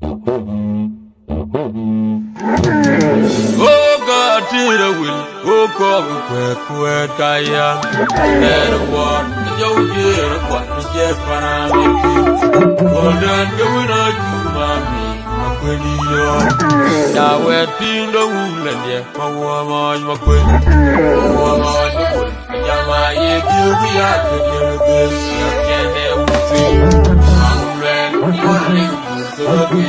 Oh God, did I will. Oh God, quick, Kaya. Let a war. Yo, dear, what is yet when I'm with you? Oh, then go in a mommy. Now we're being the woman, yeah. My woman, my queen. My woman, my queen. Yama, you be out to do this. You can't ever see. I'm ready. You're to be.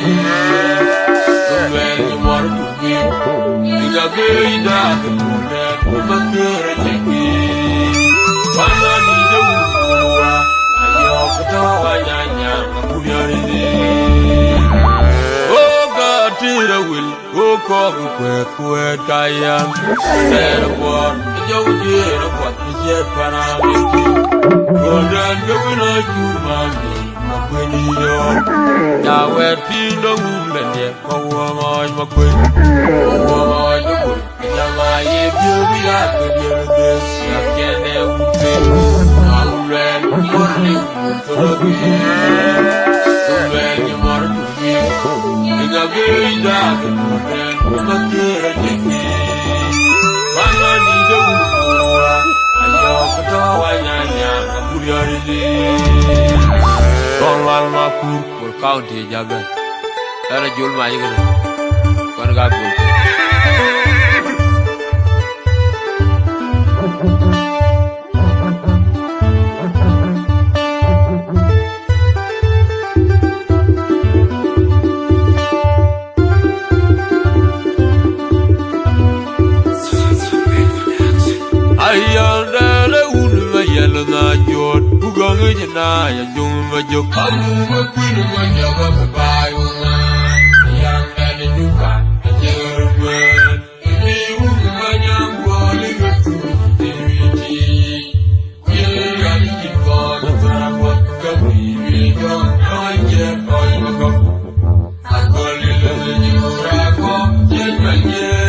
You want to be. You got good, that the moon, with a good thing. One I need a woman. And you're the door, I am. Oh God, did I will. Oh God, quick, Kaya. Let a war. Yo, dear, what is yet when I'm with you? Oh, then go in a mommy. Now we're being the woman, yeah. My woman, my queen. My woman, the queen. Yama, you be out to do this. You can't ever see. I'm ready. You're to be. I'm ready. You want to be. You got good, that the moon, with a good thing. One I need a woman. And you're the door, I am. Don't run my pool for county, Jabba. That a jewel, my eagle. One got good. I am the wood, my yellow, not your who go in I don't know your I'm a queen of my job by one. Young man in your car, a yellow man. If you my young boy, live to we are looking for the what come we don't know yet. I call it you rock, yet my yellow.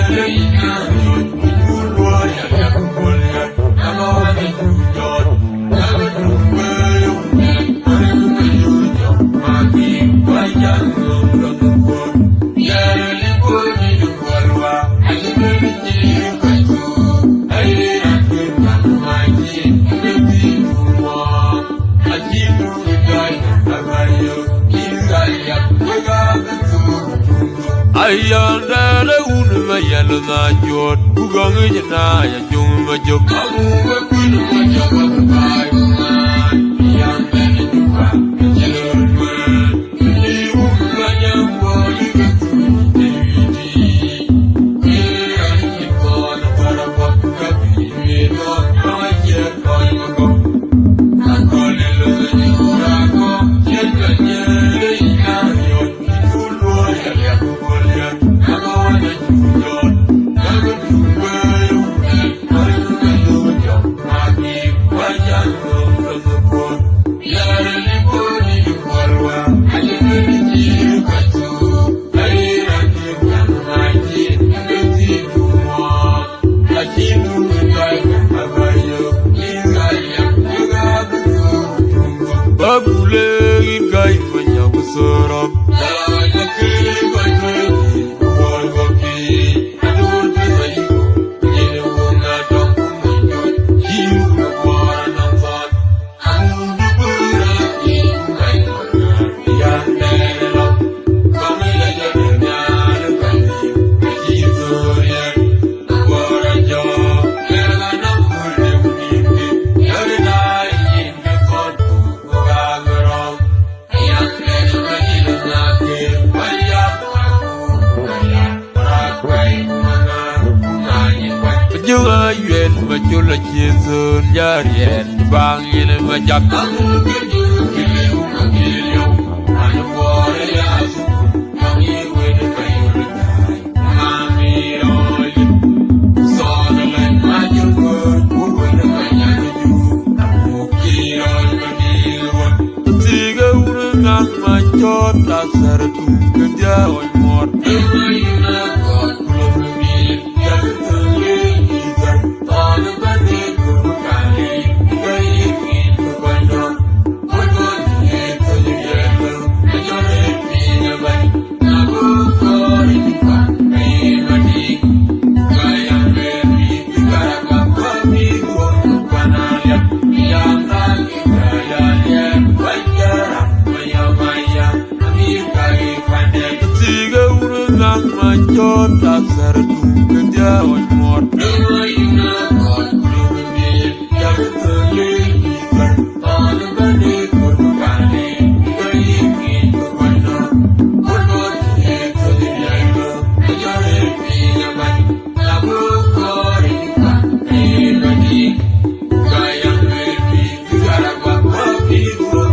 I am the woman, my yellow, not your who go in I am my job. I'm a queen of my job by one. Young man in your car, a yellow man. You my young boy, live to we are looking for the what could be made of my yet by my go. I call it you rock, yet my yellow, you royal. Bang in my job. my job, that's a good day on more. Never you know what you need. You're lady, but all the money could be because you need to find out. What was it to the yellow? And you're happy, your man. I will call it. Anybody, I am ready. You gotta walk up people.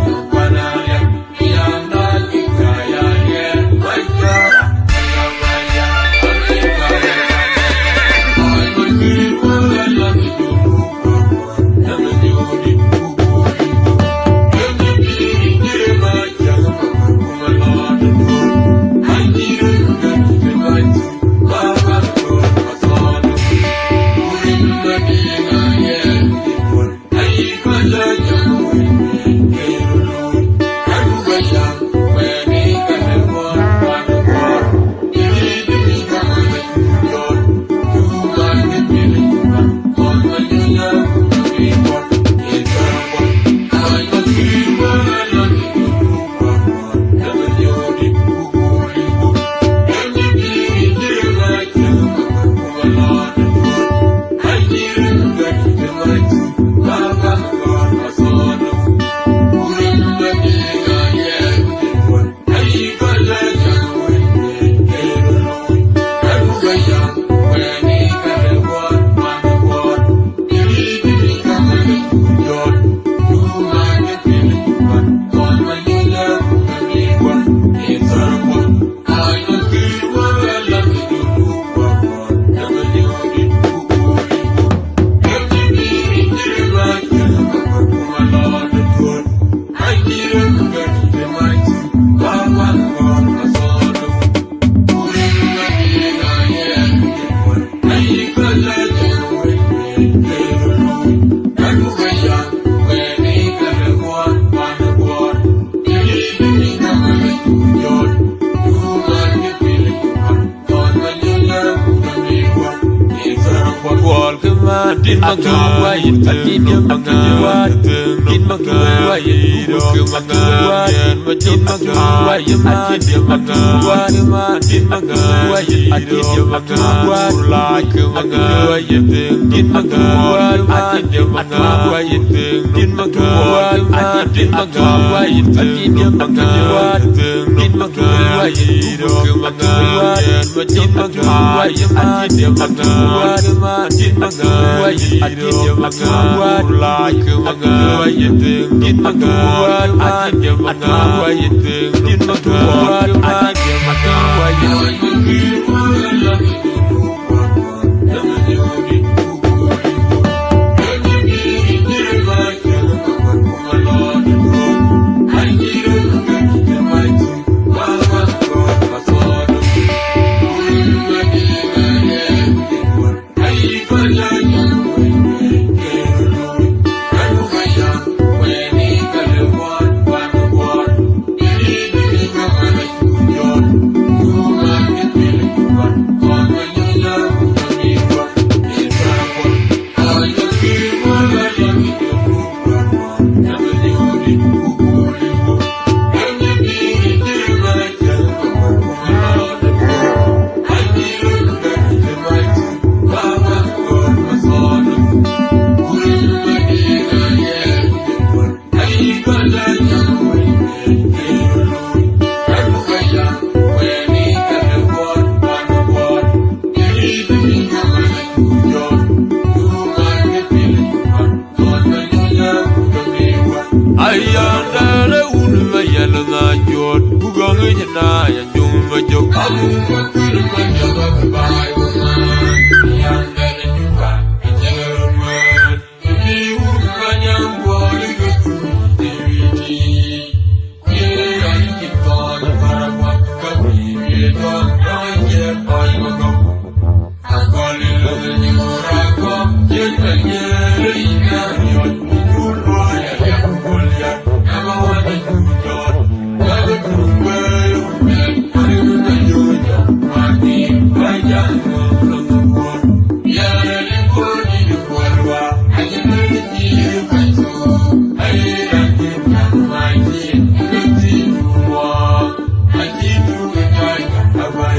Din magwa atin yung magwa din magwa din magwa din magwa atin yung magwa din magwa atin yung magwa like magwa din magwa atin yung magwa din magwa atin magwa atin yung magwa din magwa din magwa atin yung magwa din magwa I did your magwa like magwa did magwa I did your magwa did magwa I did your magwa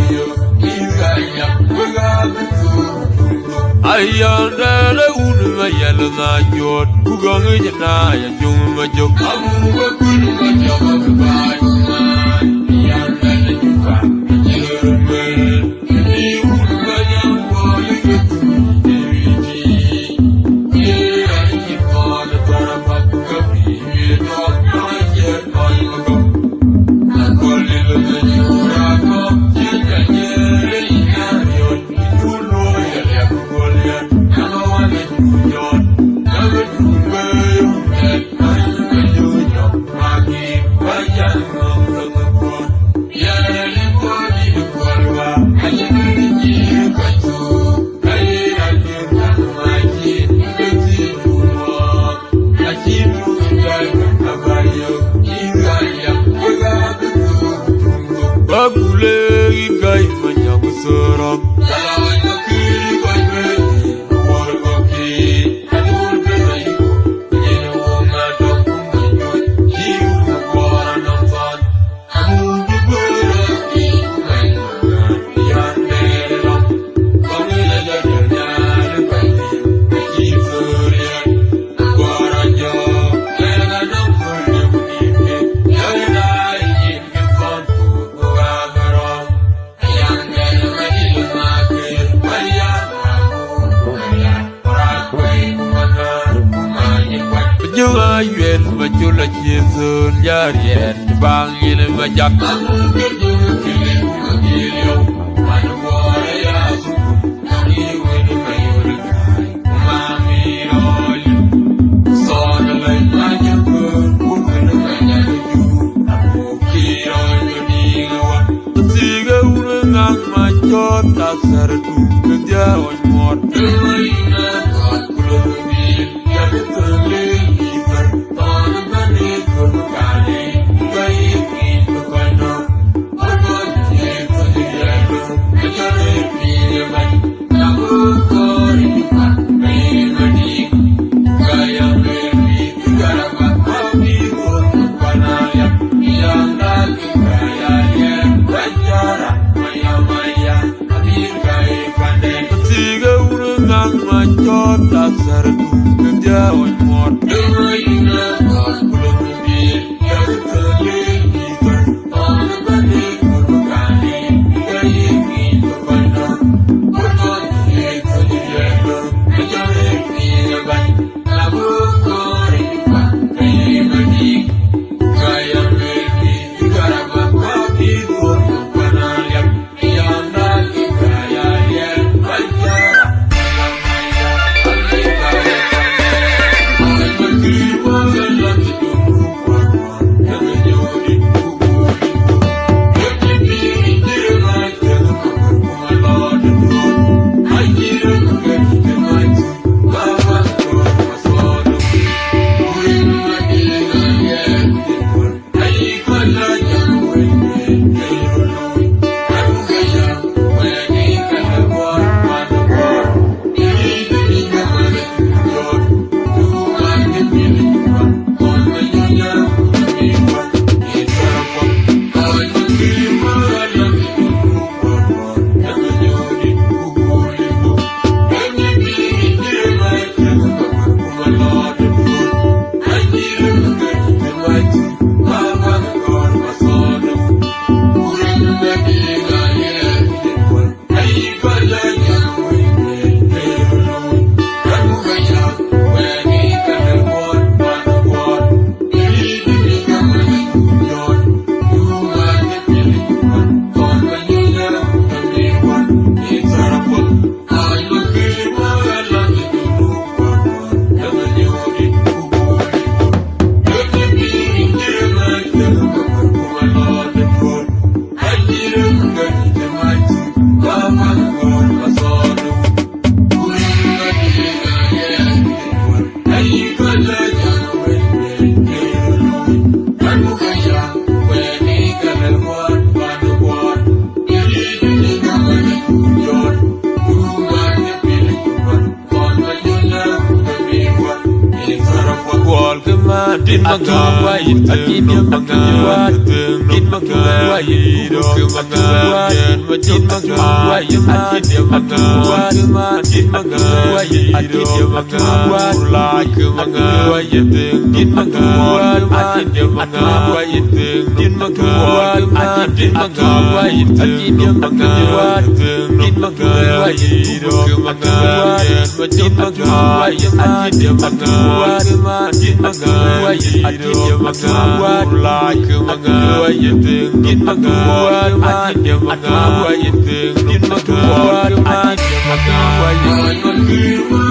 You ayandele unma yalna jot bugongi jana ya jumma jok amu kunu majaba bayu yandele jufa jirme ni unma yambo yiti ya ni kona tarapa kapi do maje mayo akole le jura ko jenya Yuen bajula chizun yarien bang yin majak amu kerju kilin magilio manwara yasu ni wen mayur mami oli sona lai majaku bukan majaku amu kiro ni gawa tiga urang majot tasar tu kerja on mot ina kot kuluni ya terli Din magawai akin yung magawat din magawai do magawat ma jin ma wa ya ma dia ma wa ma jin ma wa ya dia ma wa la ke ma wa ya jin ma wa ma dia ma wa ya jin ma wa ma jin ma wa ya dia ma wa jin ma wa ya ke ma ma jin ma wa ya ma dia ma wa ma jin ma wa ya dia ma wa la ke ma wa ya jin ma wa ma dia ma wa ya jin ma wa ma dia ma wa ya